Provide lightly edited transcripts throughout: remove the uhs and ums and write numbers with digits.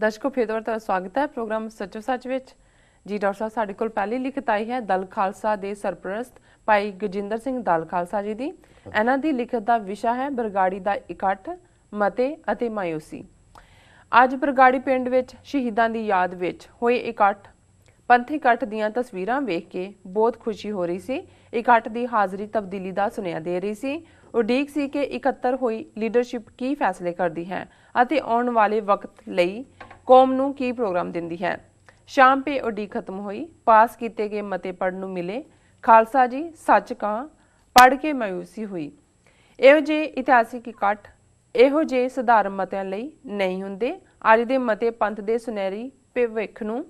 दर्शकों फिर दोबारा स्वागत है प्रोग्राम सचो सच विच जी। डॉक्टर साहब साडे कोल पहली लिखत आई है दल खालसा दे सरप्रस्त भाई गजिंदर सिंह दल खालसा जी दी। इन्हां दी लिखत दा विशा है बरगाड़ी दा इकट्ठ मते अते मायूसी। अज बरगाड़ी पिंड विच शहीदां दी याद विच होए इकट्ठ पंथी इकट्ठ दीयां तस्वीरां वेख के बहुत खुशी हो रही सी। इकट्ठ दी हाज़री तब्दीली दा सुनेहा दे रही सी। उडीक सी कि 71 होई लीडरशिप की फैसले करती है अते आउण वाले वक्त लई कौम नूं की प्रोग्राम दिंदी है। शाम पे उडीक खत्म हुई, पास किए गए मते पढ़न नूं मिले। खालसा जी सच कहां पढ़ के मायूसी हुई। इहो जे इतिहासिक इकट्ठ इहो जे सधारण मतिਆਂ ਲਈ नहीं हुंदे। अज दे मते पंथ दे सुनहरी भविख नूं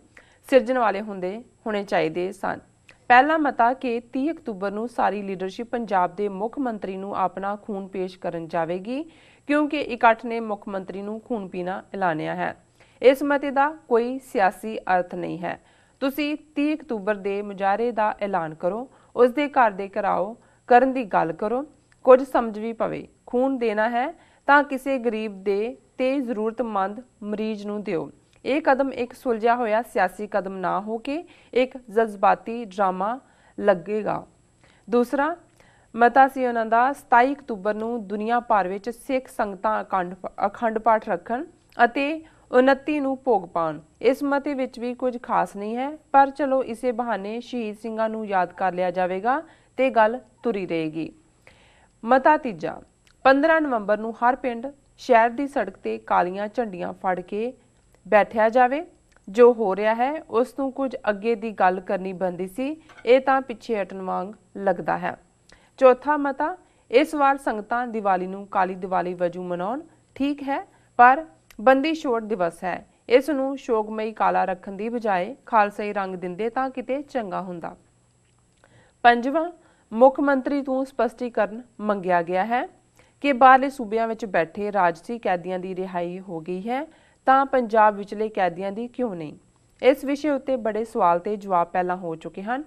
सिरजण वाले होने चाहिए सन। पहला मता कि 30 अक्तूबर नूं सारी लीडरशिप पंजाब दे मुख मंत्री नूं अपना खून पेश करन जावेगी, क्योंकि इकट्ठ ने मुख मंत्री नूं खून पीना ऐलानिया है। इस मते दा कोई सियासी अर्थ नहीं है। तुसी 30 अक्तूबर दे मुजाहरे दा ऐलान करो, उस दे घर दे घराओ करन दी गल करो, कुछ समझ भी पवे। खून देना है तां किसी गरीब दे ते जरूरतमंद मरीज नूं दिओ। ये कदम एक सुलझा होया सियासी कदम ना हो के एक जज्बाती ड्रामा लगेगा। दूसरा मता सी उन्हां दा 27 अक्तूबर नूं दुनिया भर विच सिख संगतां अखंड पाठ रखन अते 29 नूं भोग पाउण। इस मते विच भी कुछ खास नहीं है, पर चलो इसे बहाने शहीद सिंघां नूं याद कर लिया जावेगा ते गल तुरी रहेगी। मता तीजा 15 नवंबर नूं हर पिंड शहर दी सड़क ते कालियां झंडियां फड़ के बैठिया जावे। जो हो रहा है उस नूं कुछ अगे दी गल करनी बनदी सी, ये तां पिछे हटण वांग लगदा है। चौथा मता इस वार संगतां दिवाली नूं काली दिवाली वजों मनाउण ठीक है, पर बंदी छोड़ दिवस है, इस नूं शोकमई काला रखण दी बजाए खालसाई रंग दिंदे तां किते चंगा हुंदा। पंजवां मुख मंत्री तों स्पष्टीकरण मंगिया गया है कि बाहरले सूबियां विच बैठे राजसी कैदियां दी रिहाई हो गई है तां पंजाब विचले कैदियां दी क्यों नहीं। इस विषय उत्ते बड़े सवाल ते जवाब पहला हो चुके हैं।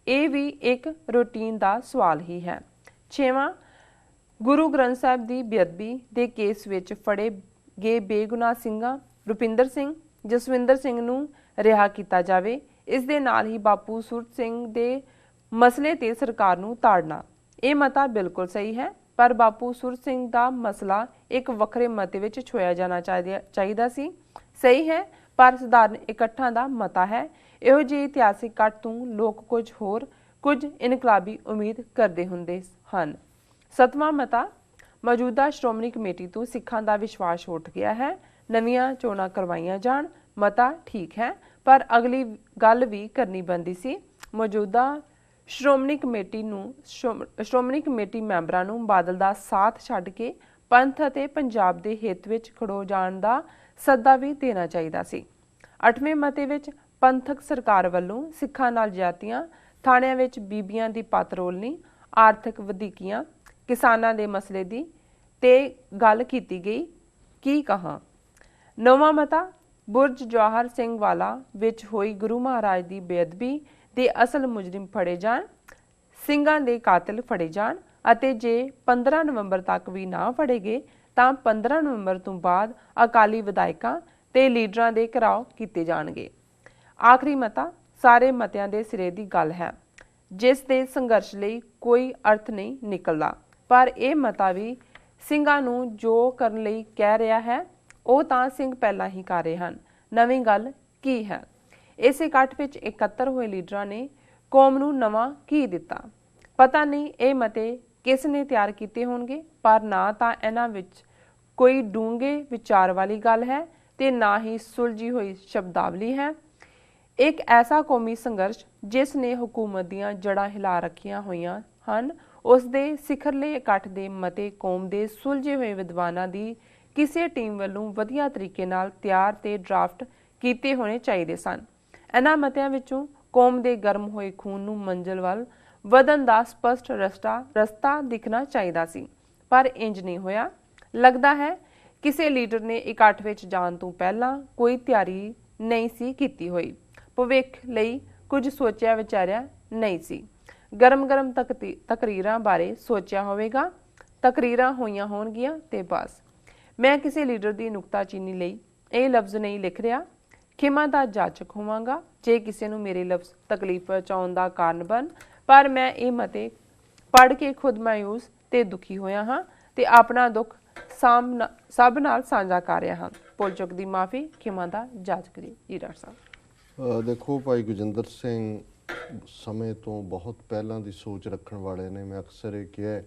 ये भी एक रूटीन दा सवाल ही है। छेवां गुरु ग्रंथ साहिब दी बेअदबी दे केस विच फड़े गए बेगुनाह सिंघां रुपिंदर सिंह जसविंदर सिंह नूं रिहा किया जावे। इस दे नाल ही बापू सूरत सिंह दे मसले ते सरकार नूं ताड़ना ये मता बिल्कुल सही है, पर बापू सूरत सिंह दा मसला एक वखरे मते विच छोया जाना चाहिदा सी। सही है, पर सधारण इकट्ठां दा मता है। इहो जे इतिहासिक इकट्ठ तों लोग कुछ होर कुछ इनकलाबी उम्मीद करदे हुंदे हन। सतवां मता मौजूदा श्रोमणी कमेटी तो सिखां दा विश्वास उठ गया है, नवीआं चोणां करवाईआं जाण। मता ठीक है, पर अगली गल भी करनी बनदी सी। मौजूदा श्रोमणी कमेटी मैंबरां नूं बादल दा साथ छड्ड के पंथ अते पंजाब दे हित विच खड़ो जाण दा सद्दा भी देना चाहिदा सी। 8वें मते विच पंथक सरकार वल्लों सिखां नाल जातियां थाणिਆਂ विच बीबियां दी पात्रोलनी आर्थिक वधीकियां किसानां दे मसले दी ते गल कीती गई की कहां। 9वां मता बुरज जवाहर सिंह वाला विच होई गुरु महाराज दी बेअदबी दे असल मुजरिम फड़े जाण, ਸਿੰਘਾਂ ਦੇ ਕਾਤਿਲ फड़े जाण ਅਤੇ जे 15 नवंबर तक भी ना फड़े गए ਤਾਂ 15 नवंबर ਤੋਂ ਬਾਅਦ ਅਕਾਲੀ ਵਿਧਾਇਕਾਂ ਤੇ ਲੀਡਰਾਂ ਦੇ ਘਿਰਾਓ ਕੀਤੇ ਜਾਣਗੇ। ਆਖਰੀ ਮਤਾ ਸਾਰੇ ਮਤਿਆਂ ਦੇ ਸਿਰੇ ਦੀ ਗੱਲ ਹੈ, ਜਿਸ ਦੇ ਸੰਘਰਸ਼ ਲਈ ਕੋਈ ਅਰਥ ਨਹੀਂ ਨਿਕਲਦਾ, ਪਰ ਇਹ ਮਤਾ ਵੀ ਸਿੰਘਾਂ ਨੂੰ ਜੋ ਕਰਨ ਲਈ ਕਹਿ ਰਿਹਾ ਹੈ ਉਹ ਤਾਂ ਸਿੰਘ ਪਹਿਲਾਂ ਹੀ ਕਰ ਰਹੇ ਹਨ। ਨਵੀਂ ਗੱਲ ਕੀ ਹੈ? इस इकट्ठ विच 71 होए लीडरां ने कौम नूं नवां की दिता? पता नहीं ये मते किस ने तैयार कीते होणगे, पर ना तां इन्हां विच कोई डूंगे विचार वाली गल है ते ना ही सुलझी हुई शब्दावली है। एक ऐसा कौमी संघर्ष जिस ने हुकूमत दीआं जड़ां हिला रखियां होईयां हन, उस दे सिखरले इकट्ठ दे मते कौम दे सुलझे हुए विद्वानां दी किसी टीम वल्लों वधिया तरीके नाल तैयार ते ड्राफ्ट कीते होने चाहिए सन। इन्हां मतिਆਂ ਵਿੱਚੋਂ कौम ਦੇ ਗਰਮ ਹੋਏ ਖੂਨ ਨੂੰ ਮੰਜ਼ਿਲ ਵੱਲ ਵਧਣ ਦਾ ਸਪਸ਼ਟ ਰਸਤਾ ਦਿਖਣਾ ਚਾਹੀਦਾ ਸੀ, ਪਰ ਇੰਜ ਨਹੀਂ ਹੋਇਆ। ਲੱਗਦਾ ਹੈ ਕਿਸੇ ਲੀਡਰ ਨੇ ਇਕੱਠ ਵਿੱਚ ਜਾਣ ਤੋਂ ਪਹਿਲਾਂ ਕੋਈ ਤਿਆਰੀ ਨਹੀਂ ਸੀ ਕੀਤੀ ਹੋਈ, ਭਵਿੱਖ ਲਈ ਕੁਝ ਸੋਚਿਆ ਵਿਚਾਰਿਆ ਨਹੀਂ ਸੀ। ਗਰਮ ਤਕਰੀਰਾਂ ਬਾਰੇ ਸੋਚਿਆ ਹੋਵੇਗਾ, ਤਕਰੀਰਾਂ ਹੋਈਆਂ ਹੋਣਗੀਆਂ ਤੇ ਬਸ। ਮੈਂ ਕਿਸੇ ਲੀਡਰ ਦੀ ਨੁਕਤਾਚੀਨੀ ਲਈ ਇਹ ਲਫ਼ਜ਼ ਨਹੀਂ ਲਿਖ ਰਿਹਾ। ਖਿਮਾ ਦਾ ਜਾਚਕ ਹੋਵਾਂਗਾ ਜੇ ਕਿਸੇ ਨੂੰ ਮੇਰੇ ਲਫ਼ਜ਼ ਤਕਲੀਫ ਪਹੁੰਚਾਉਣ ਦਾ ਕਾਰਨ ਬਣ, ਪਰ ਮੈਂ ਇਹ ਮਤੇ ਪੜ੍ਹ ਕੇ ਖੁਦ ਮਾਯੂਸ ਤੇ ਦੁਖੀ ਹੋਇਆ ਹਾਂ ਤੇ ਆਪਣਾ ਦੁੱਖ ਸਭ ਨਾਲ ਸਾਂਝਾ ਕਰ ਰਿਹਾ ਹਾਂ। ਭੁੱਲ ਚੁੱਕ ਦੀ ਮਾਫੀ, ਖਿਮਾ ਦਾ ਜਾਚਕ ਜੀ ਡਾਕਟਰ ਸਾਹਿਬ। ਦੇਖੋ ਭਾਈ ਗਜਿੰਦਰ ਸਿੰਘ ਸਮੇਂ ਤੋਂ ਬਹੁਤ ਪਹਿਲਾਂ ਦੀ ਸੋਚ ਰੱਖਣ ਵਾਲੇ ਨੇ। ਮੈਂ ਅਕਸਰ ਇਹ ਕਿਹਾ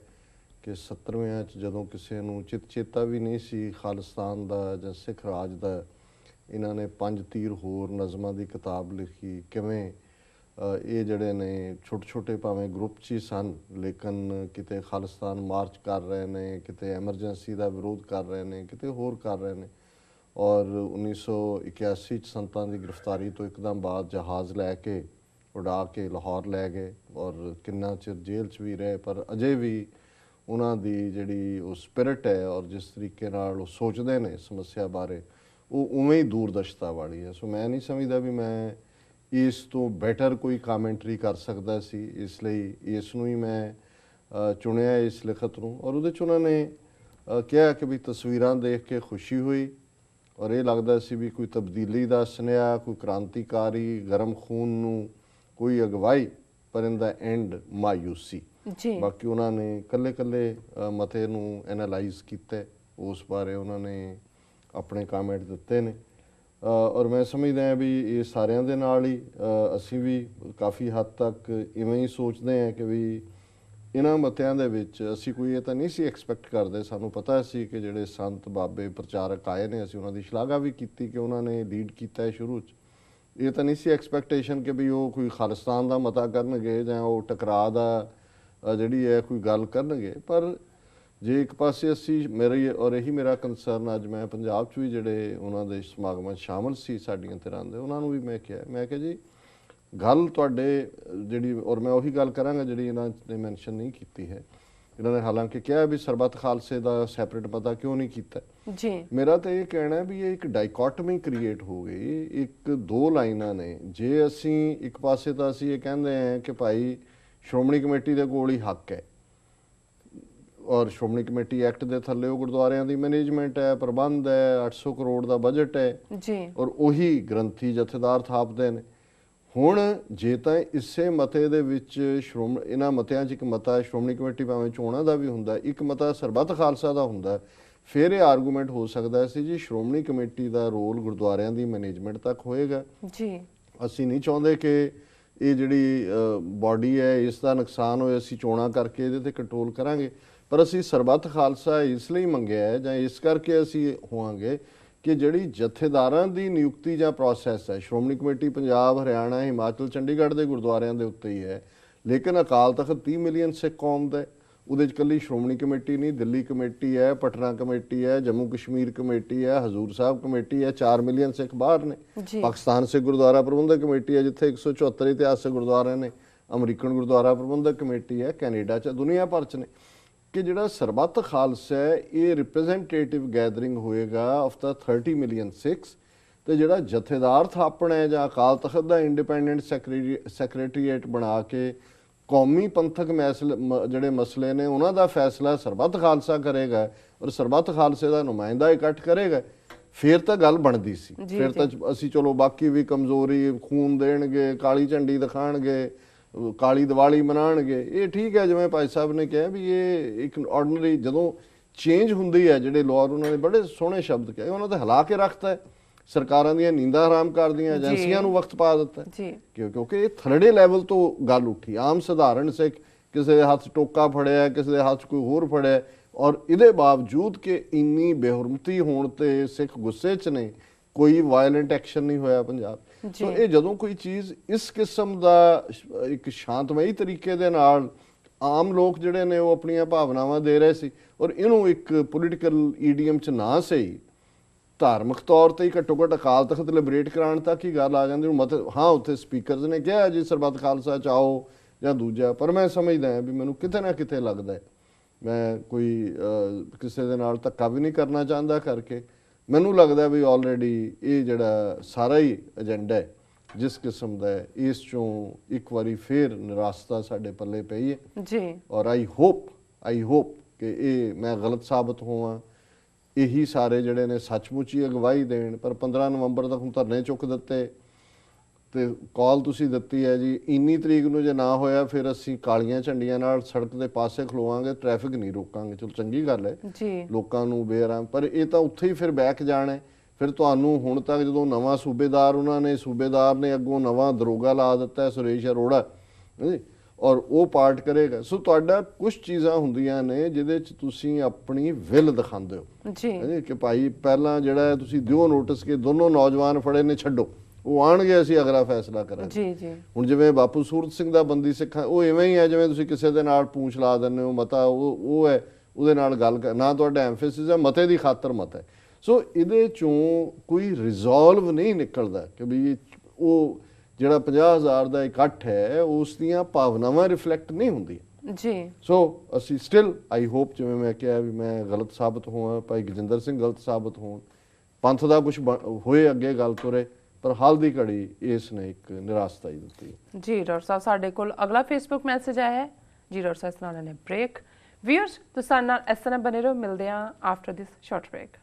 ਕਿ 70ਵਿਆਂ 'ਚ ਜਦੋਂ ਕਿਸੇ ਨੂੰ ਚੇਤਾ ਵੀ ਨਹੀਂ ਸੀ ਖਾਲਿਸਤਾਨ ਦਾ ਜਾਂ ਸਿੱਖ ਰਾਜ ਦਾ, ਇਹਨਾਂ ਨੇ 5 ਤੀਰ ਹੋਰ ਨਜ਼ਮਾਂ ਦੀ ਕਿਤਾਬ ਲਿਖੀ। ਕਿਵੇਂ ਇਹ ਜਿਹੜੇ ਨੇ ਛੋਟੇ ਛੋਟੇ ਭਾਵੇਂ ਗਰੁੱਪ 'ਚ ਹੀ ਸਨ, ਲੇਕਿਨ ਕਿਤੇ ਖਾਲਿਸਤਾਨ ਮਾਰਚ ਕਰ ਰਹੇ ਨੇ, ਕਿਤੇ ਐਮਰਜੈਂਸੀ ਦਾ ਵਿਰੋਧ ਕਰ ਰਹੇ ਨੇ, ਕਿਤੇ ਹੋਰ ਕਰ ਰਹੇ ਨੇ। ਔਰ 1981 'ਚ ਸੰਤਾਂ ਦੀ ਗ੍ਰਿਫਤਾਰੀ ਤੋਂ ਇੱਕਦਮ ਬਾਅਦ ਜਹਾਜ਼ ਲੈ ਕੇ ਉਡਾ ਕੇ ਲਾਹੌਰ ਲੈ ਗਏ ਔਰ ਕਿੰਨਾ ਚਿਰ ਜੇਲ੍ਹ 'ਚ ਵੀ ਰਹੇ, ਪਰ ਅਜੇ ਵੀ ਉਹਨਾਂ ਦੀ ਜਿਹੜੀ ਉਹ ਸਪਿਰਿਟ ਹੈ ਔਰ ਜਿਸ ਤਰੀਕੇ ਨਾਲ ਉਹ ਸੋਚਦੇ ਨੇ ਸਮੱਸਿਆ ਬਾਰੇ, ਉਹ ਉਵੇਂ ਹੀ ਦੂਰਦਰਸ਼ਤਾ ਵਾਲੀ ਹੈ। ਸੋ ਮੈਂ ਨਹੀਂ ਸਮਝਦਾ ਵੀ ਮੈਂ ਇਸ ਤੋਂ ਬੈਟਰ ਕੋਈ ਕਾਮੈਂਟਰੀ ਕਰ ਸਕਦਾ ਸੀ, ਇਸ ਲਈ ਇਸ ਨੂੰ ਹੀ ਮੈਂ ਚੁਣਿਆ ਇਸ ਲਿਖਤ ਨੂੰ। ਔਰ ਉਹਦੇ 'ਚ ਉਹਨਾਂ ਨੇ ਕਿਹਾ ਕਿ ਵੀ ਤਸਵੀਰਾਂ ਦੇਖ ਕੇ ਖੁਸ਼ੀ ਹੋਈ ਔਰ ਇਹ ਲੱਗਦਾ ਸੀ ਵੀ ਕੋਈ ਤਬਦੀਲੀ ਦਾ ਸੁਨੇਹਾ, ਕੋਈ ਕ੍ਰਾਂਤੀਕਾਰੀ ਗਰਮ ਖੂਨ ਨੂੰ ਕੋਈ ਅਗਵਾਈ, ਪਰ ਇਨ ਦਾ ਐਂਡ ਮਾਯੂਸੀ। ਬਾਕੀ ਉਹਨਾਂ ਨੇ ਕੱਲੇ ਮਤੇ ਨੂੰ ਐਨਾਲਾਈਜ਼ ਕੀਤਾ, ਉਸ ਬਾਰੇ ਉਹਨਾਂ ਨੇ ਆਪਣੇ ਕਾਮੈਂਟ ਦਿੱਤੇ ਨੇ। ਔਰ ਮੈਂ ਸਮਝਦਾ ਹਾਂ ਵੀ ਇਹ ਸਾਰਿਆਂ ਦੇ ਨਾਲ ਹੀ ਅਸੀਂ ਵੀ ਕਾਫੀ ਹੱਦ ਤੱਕ ਇਵੇਂ ਹੀ ਸੋਚਦੇ ਹਾਂ ਕਿ ਵੀ ਇਹਨਾਂ ਮਤਿਆਂ ਦੇ ਵਿੱਚ ਅਸੀਂ ਕੋਈ ਇਹ ਤਾਂ ਨਹੀਂ ਸੀ ਐਕਸਪੈਕਟ ਕਰਦੇ। ਸਾਨੂੰ ਪਤਾ ਸੀ ਕਿ ਜਿਹੜੇ ਸੰਤ ਬਾਬੇ ਪ੍ਰਚਾਰਕ ਆਏ ਨੇ, ਅਸੀਂ ਉਹਨਾਂ ਦੀ ਸ਼ਲਾਘਾ ਵੀ ਕੀਤੀ ਕਿ ਉਹਨਾਂ ਨੇ ਲੀਡ ਕੀਤਾ ਹੈ ਸ਼ੁਰੂ 'ਚ। ਇਹ ਤਾਂ ਨਹੀਂ ਸੀ ਐਕਸਪੈਕਟੇਸ਼ਨ ਕਿ ਵੀ ਉਹ ਕੋਈ ਖਾਲਿਸਤਾਨ ਦਾ ਮਤਾ ਕਰਨਗੇ ਜਾਂ ਉਹ ਟਕਰਾਅ ਦਾ ਜਿਹੜੀ ਹੈ ਕੋਈ ਗੱਲ ਕਰਨਗੇ। ਪਰ ਜੇ ਇੱਕ ਪਾਸੇ ਅਸੀਂ ਮੇਰੀ ਔਰ ਇਹੀ ਮੇਰਾ ਕੰਸਰਨ, ਅੱਜ ਮੈਂ ਪੰਜਾਬ 'ਚ ਵੀ ਜਿਹੜੇ ਉਹਨਾਂ ਦੇ ਸਮਾਗਮਾਂ 'ਚ ਸ਼ਾਮਲ ਸੀ ਸਾਡੀਆਂ ਧਿਰਾਂ ਦੇ, ਉਹਨਾਂ ਨੂੰ ਵੀ ਮੈਂ ਕਿਹਾ ਜੀ ਗੱਲ ਤੁਹਾਡੇ ਜਿਹੜੀ, ਔਰ ਮੈਂ ਉਹੀ ਗੱਲ ਕਰਾਂਗਾ ਜਿਹੜੀ ਇਹਨਾਂ ਨੇ ਮੈਂਸ਼ਨ ਨਹੀਂ ਕੀਤੀ ਹੈ। ਇਹਨਾਂ ਨੇ ਹਾਲਾਂਕਿ ਕਿਹਾ ਵੀ ਸਰਬੱਤ ਖਾਲਸੇ ਦਾ ਸੈਪਰੇਟ ਪਤਾ ਕਿਉਂ ਨਹੀਂ ਕੀਤਾ ਜੀ। ਮੇਰਾ ਤਾਂ ਇਹ ਕਹਿਣਾ ਵੀ ਇਹ ਇੱਕ ਡਾਈਕੋਟਮੀ ਕ੍ਰੀਏਟ ਹੋ ਗਈ। ਇੱਕ ਦੋ ਲਾਈਨਾਂ ਨੇ। ਜੇ ਅਸੀਂ ਇੱਕ ਪਾਸੇ ਤਾਂ ਅਸੀਂ ਇਹ ਕਹਿੰਦੇ ਹਾਂ ਕਿ ਭਾਈ ਸ਼੍ਰੋਮਣੀ ਕਮੇਟੀ ਦੇ ਕੋਲ ਹੀ ਹੱਕ ਹੈ ਔਰ ਸ਼੍ਰੋਮਣੀ ਕਮੇਟੀ ਐਕਟ ਦੇ ਥੱਲੇ ਉਹ ਗੁਰਦੁਆਰਿਆਂ ਦੀ ਮੈਨੇਜਮੈਂਟ ਹੈ, ਪ੍ਰਬੰਧ ਹੈ, 800 ਕਰੋੜ ਦਾ ਬਜਟ ਹੈ ਜੀ, ਔਰ ਉਹੀ ਗ੍ਰੰਥੀ ਜਥੇਦਾਰ ਥਾਪਦੇ ਨੇ। ਹੁਣ ਜੇ ਤਾਂ ਇਸੇ ਮਤੇ ਦੇ ਵਿੱਚ ਇਹਨਾਂ ਮਤਿਆਂ 'ਚ ਇੱਕ ਮਤਾ ਸ਼੍ਰੋਮਣੀ ਕਮੇਟੀ ਭਾਵੇਂ ਚੋਣਾਂ ਦਾ ਵੀ ਹੁੰਦਾ, ਇੱਕ ਮਤਾ ਸਰਬੱਤ ਖਾਲਸਾ ਦਾ ਹੁੰਦਾ, ਫਿਰ ਇਹ ਆਰਗੂਮੈਂਟ ਹੋ ਸਕਦਾ ਸੀ ਜੀ ਸ਼੍ਰੋਮਣੀ ਕਮੇਟੀ ਦਾ ਰੋਲ ਗੁਰਦੁਆਰਿਆਂ ਦੀ ਮੈਨੇਜਮੈਂਟ ਤੱਕ ਹੋਏਗਾ ਜੀ। ਅਸੀਂ ਨਹੀਂ ਚਾਹੁੰਦੇ ਕਿ ਇਹ ਜਿਹੜੀ ਬਾਡੀ ਹੈ ਇਸ ਦਾ ਨੁਕਸਾਨ ਹੋਏ, ਅਸੀਂ ਚੋਣਾਂ ਕਰਕੇ ਇਹਦੇ 'ਤੇ ਕੰਟਰੋਲ ਕਰਾਂਗੇ। ਪਰ ਅਸੀਂ ਸਰਬੱਤ ਖਾਲਸਾ ਇਸ ਲਈ ਮੰਗਿਆ ਹੈ ਜਾਂ ਇਸ ਕਰਕੇ ਅਸੀਂ ਹੋਵਾਂਗੇ ਕਿ ਜਿਹੜੀ ਜਥੇਦਾਰਾਂ ਦੀ ਨਿਯੁਕਤੀ ਜਾਂ ਪ੍ਰੋਸੈਸ ਹੈ, ਸ਼੍ਰੋਮਣੀ ਕਮੇਟੀ ਪੰਜਾਬ, ਹਰਿਆਣਾ, ਹਿਮਾਚਲ, ਚੰਡੀਗੜ੍ਹ ਦੇ ਗੁਰਦੁਆਰਿਆਂ ਦੇ ਉੱਤੇ ਹੀ ਹੈ, ਲੇਕਿਨ ਅਕਾਲ ਤਖਤ 30 ਮਿਲੀਅਨ ਸਿੱਖ ਕੌਮ ਦਾ, ਉਹਦੇ 'ਚ ਇਕੱਲੀ ਸ਼੍ਰੋਮਣੀ ਕਮੇਟੀ ਨਹੀਂ, ਦਿੱਲੀ ਕਮੇਟੀ ਹੈ, ਪਟਨਾ ਕਮੇਟੀ ਹੈ, ਜੰਮੂ ਕਸ਼ਮੀਰ ਕਮੇਟੀ ਹੈ, ਹਜ਼ੂਰ ਸਾਹਿਬ ਕਮੇਟੀ ਹੈ, 4 ਮਿਲੀਅਨ ਸਿੱਖ ਬਾਹਰ ਨੇ, ਪਾਕਿਸਤਾਨ ਸਿੱਖ ਗੁਰਦੁਆਰਾ ਪ੍ਰਬੰਧਕ ਕਮੇਟੀ ਹੈ ਜਿੱਥੇ 174 ਇਤਿਹਾਸਕ ਗੁਰਦੁਆਰੇ ਨੇ, ਅਮਰੀਕਨ ਗੁਰਦੁਆਰਾ ਪ੍ਰਬੰਧਕ ਕਮੇਟੀ ਹੈ, ਕੈਨੇਡਾ 'ਚ, ਦੁਨੀਆ ਭਰ 'ਚ ਨੇ। ਕਿ ਜਿਹੜਾ ਸਰਬੱਤ ਖਾਲਸਾ ਹੈ ਇਹ ਰਿਪਰੈਜ਼ੈਂਟੇਟਿਵ ਗੈਦਰਿੰਗ ਹੋਏਗਾ ਆਫ ਦਾ 30 ਮਿਲੀਅਨ ਸਿੱਖਸ, ਤੇ ਜਿਹੜਾ ਜਥੇਦਾਰ ਥਾਪਣਾ ਹੈ ਜਾਂ ਅਕਾਲ ਤਖਤ ਦਾ ਇੰਡੀਪੈਂਡੈਂਟ ਸੈਕਟਰੀਏਟ ਬਣਾ ਕੇ ਕੌਮੀ ਪੰਥਕ ਜਿਹੜੇ ਮਸਲੇ ਨੇ ਉਹਨਾਂ ਦਾ ਫੈਸਲਾ ਸਰਬੱਤ ਖਾਲਸਾ ਕਰੇਗਾ ਔਰ ਸਰਬੱਤ ਖਾਲਸੇ ਦਾ ਨੁਮਾਇੰਦਾ ਇਕੱਠ ਕਰੇਗਾ, ਫਿਰ ਤਾਂ ਗੱਲ ਬਣਦੀ ਸੀ। ਫਿਰ ਤਾਂ ਅਸੀਂ ਚਲੋ ਬਾਕੀ ਵੀ ਕਮਜ਼ੋਰੀ, ਖੂਨ ਦੇਣਗੇ, ਕਾਲੀ ਝੰਡੀ ਦਿਖਾਣਗੇ, ਕਾਲੀ ਦੀਵਾਲੀ ਮਨਾਉਣਗੇ, ਇਹ ਠੀਕ ਹੈ। ਜਿਵੇਂ ਭਾਈ ਸਾਹਿਬ ਨੇ ਕਿਹਾ ਵੀ ਇਹ ਇੱਕ ਆਰਡੀਨਰੀ ਜਦੋਂ ਚੇਂਜ ਹੁੰਦੀ ਹੈ, ਜਿਹੜੇ ਲਾਅਰ ਉਹਨਾਂ ਨੇ ਬੜੇ ਸੋਹਣੇ ਸ਼ਬਦ ਕਹੇ, ਉਹਨਾਂ ਤੇ ਹਿਲਾ ਕੇ ਰੱਖਤਾ ਹੈ, ਸਰਕਾਰਾਂ ਦੀਆਂ ਨੀਂਦਾਂ ਹਰਾਮ ਕਰਦੀਆਂ, ਏਜੰਸੀਆਂ ਨੂੰ ਵਕਤ ਪਾ ਦਿੱਤਾ ਕਿਉਂਕਿ ਇਹ ਥਰਡੇ ਲੈਵਲ ਤੋਂ ਗੱਲ ਉੱਠੀ। ਆਮ ਸਧਾਰਨ ਸਿੱਖ ਕਿਸੇ ਦੇ ਹੱਥ ਟੋਕਾ ਫੜਿਆ, ਕਿਸੇ ਦੇ ਹੱਥ ਕੋਈ ਹੋਰ ਫੜਿਆ, ਔਰ ਇਹਦੇ ਬਾਵਜੂਦ ਕਿ ਇੰਨੀ ਬੇਹੁਰਮਤੀ ਹੋਣ ਤੇ ਸਿੱਖ ਗੁੱਸੇ 'ਚ ਨੇ, ਕੋਈ ਵਾਇਲੈਂਟ ਐਕਸ਼ਨ ਨਹੀਂ ਹੋਇਆ ਪੰਜਾਬ। ਸੋ ਇਹ ਜਦੋਂ ਕੋਈ ਚੀਜ਼ ਇਸ ਕਿਸਮ ਦਾ ਇੱਕ ਸ਼ਾਂਤਮਈ ਤਰੀਕੇ ਦੇ ਨਾਲ ਆਮ ਲੋਕ ਜਿਹੜੇ ਨੇ ਉਹ ਆਪਣੀਆਂ ਭਾਵਨਾਵਾਂ ਦੇ ਰਹੇ ਸੀ ਔਰ ਇਹਨੂੰ ਇੱਕ ਪੋਲੀਟੀਕਲ ਈਡੀਐਮ 'ਚ ਨਾ ਸਹੀ ਧਾਰਮਿਕ ਤੌਰ ਤੇ ਹੀ ਘੱਟੋ ਘੱਟ ਅਕਾਲ ਤਖਤ ਲਿਬਰੇਟ ਕਰਾਉਣ ਤੱਕ ਹੀ ਗੱਲ ਆ ਜਾਂਦੀ। ਮਤਲਬ ਹਾਂ ਉੱਥੇ ਸਪੀਕਰਸ ਨੇ ਕਿਹਾ ਜੀ ਸਰਬੱਤ ਖਾਲਸਾ ਚਾਹੋ ਜਾਂ ਦੂਜਾ, ਪਰ ਮੈਂ ਸਮਝਦਾ ਹਾਂ ਵੀ ਮੈਨੂੰ ਕਿਤੇ ਨਾ ਕਿਤੇ ਲੱਗਦਾ ਹੈ, ਮੈਂ ਕੋਈ ਕਿਸੇ ਦੇ ਨਾਲ ਧੱਕਾ ਵੀ ਨਹੀਂ ਕਰਨਾ ਚਾਹੁੰਦਾ ਕਰਕੇ, ਮੈਨੂੰ ਲੱਗਦਾ ਵੀ ਆਲਰੇਡੀ ਇਹ ਜਿਹੜਾ ਸਾਰਾ ਹੀ ਏਜੰਡਾ ਹੈ ਜਿਸ ਕਿਸਮ ਦਾ ਹੈ, ਇਸ ਚੋਂ ਇੱਕ ਵਾਰੀ ਫੇਰ ਨਿਰਾਸ਼ਤਾ ਸਾਡੇ ਪੱਲੇ ਪਈ ਹੈ ਜੀ। ਔਰ ਆਈ ਹੋਪ ਕਿ ਇਹ ਮੈਂ ਗਲਤ ਸਾਬਤ ਹੋਵਾਂ ਇਹੀ ਸਾਰੇ ਜਿਹੜੇ ਨੇ ਸੱਚਮੁੱਚ ਹੀ ਅਗਵਾਈ ਦੇਣ। ਪਰ 15 ਨਵੰਬਰ ਤੱਕ ਹੁਣ ਧਰਨੇ ਚੁੱਕ ਦਿੱਤੇ ਤੇ ਕਾਲ ਤੁਸੀਂ ਦਿੱਤੀ ਹੈ ਜੀ, ਇੰਨੀ ਤਰੀਕ ਨੂੰ ਜੇ ਨਾ ਹੋਇਆ ਫਿਰ ਅਸੀਂ ਕਾਲੀਆਂ ਝੰਡੀਆਂ ਨਾਲ ਸੜਕ ਦੇ ਪਾਸੇ ਖਲੋਵਾਂਗੇ, ਟ੍ਰੈਫਿਕ ਨਹੀਂ ਰੋਕਾਂਗੇ। ਚਲੋ ਚੰਗੀ ਗੱਲ ਹੈ ਜੀ, ਲੋਕਾਂ ਨੂੰ ਬੇਆਰਾਮ, ਪਰ ਇਹ ਤਾਂ ਉੱਥੇ ਹੀ ਫਿਰ ਬੈਕ ਜਾਣਾ ਹੈ। ਫਿਰ ਤੁਹਾਨੂੰ ਹੁਣ ਤੱਕ ਜਦੋਂ ਨਵਾਂ ਸੂਬੇਦਾਰ ਉਹਨਾਂ ਨੇ ਸੂਬੇਦਾਰ ਨੇ ਅੱਗੋਂ ਨਵਾਂ ਦਰੋਗਾ ਲਾ ਦਿੱਤਾ ਹੈ ਸੁਰੇਸ਼ ਅਰੋੜਾ ਜੀ, ਔਰ ਉਹ ਪਾਰਟ ਕਰੇਗਾ। ਸੋ ਤੁਹਾਡਾ ਕੁਝ ਚੀਜ਼ਾਂ ਹੁੰਦੀਆਂ ਨੇ ਜਿਹਦੇ 'ਚ ਤੁਸੀਂ ਆਪਣੀ ਵਿਲ ਦਿਖਾਉਂਦੇ ਹੋ ਜੀ, ਕਿ ਭਾਈ ਪਹਿਲਾਂ ਜਿਹੜਾ ਹੈ ਤੁਸੀਂ ਦਿਓ ਨੋਟਿਸ ਕਿ ਦੋਨੋਂ ਨੌਜਵਾਨ ਫੜੇ ਨੇ ਛੱਡੋ, ਉਹ ਆਣਗੇ ਅਸੀਂ ਅਗਲਾ ਫੈਸਲਾ ਕਰਾਂਗੇ। ਜੀ, ਜੀ, ਹੁਣ ਜਿਵੇਂ ਬਾਪੂ ਸੂਰਤ ਸਿੰਘ ਦਾ ਬੰਦੀ ਸਿੱਖਾਂ, ਉਹ ਇਵੇਂ ਹੀ ਹੈ ਜਿਵੇਂ ਤੁਸੀਂ ਕਿਸੇ ਦੇ ਨਾਲ ਪੂੰਛ ਲਾ ਦਿੰਦੇ ਹੋ, ਮਤਾ ਉਹ ਹੈ, ਉਹਦੇ ਨਾਲ ਗੱਲ ਨਾ ਤੁਹਾਡਾ ਐਮਫੈਸਿਸ ਹੈ, ਮਤੇ ਦੀ ਖਾਤਰ ਮਤ ਹੈ। ਸੋ ਇਹਦੇ ਚੋਂ ਕੋਈ ਰਿਜ਼ੋਲਵ ਨਹੀਂ ਨਿਕਲਦਾ ਕਿ ਵੀ ਉਹ ਜਿਹੜਾ 50,000 ਦਾ ਇਕੱਠ ਹੈ ਉਸ ਦੀਆਂ ਭਾਵਨਾਵਾਂ ਰਿਫਲੈਕਟ ਨਹੀਂ ਹੁੰਦੀਆਂ ਜੀ। ਸੋ ਅਸੀਂ ਸਟਿਲ ਆਈ ਹੋਪ, ਜਿਵੇਂ ਮੈਂ ਕਿਹਾ ਵੀ ਮੈਂ ਗਲਤ ਸਾਬਤ ਹੋਵਾਂ, ਭਾਈ ਗਜਿੰਦਰ ਸਿੰਘ ਗਲਤ ਸਾਬਤ ਹੋਣ, ਪੰਥ ਦਾ ਕੁਝ ਹੋਏ ਅੱਗੇ ਗੱਲ ਤੁਰੇ, ਪਰ ਹਾਲ ਦੀ ਘੜੀ ਇਸ ਨੇ ਇੱਕ ਨਿਰਾਸ਼ਤਾ ਹੀ ਦਿੱਤੀ। ਜੀ ਡਾਕਟਰ ਸਾਹਿਬ, ਸਾਡੇ ਕੋਲ ਅਗਲਾ ਫੇਸਬੁੱਕ ਮੈਸੇਜ ਆਇਆ ਹੈ ਜੀ ਡਾਕਟਰ ਸਾਹਿਬ, ਇਸ ਨਾਲ ਨੇ ਬ੍ਰੇਕ। ਵੀਅਰਸ ਤੁਸੀਂ ਸਾਡੇ ਨਾਲ ਇਸ ਤਰ੍ਹਾਂ ਬਨੇ ਰਹੋ, ਮਿਲਦੇ ਹਾਂ ਆਫਟਰ ਦਿਸ ਸ਼ਾਰਟ ਬ੍ਰੇਕ।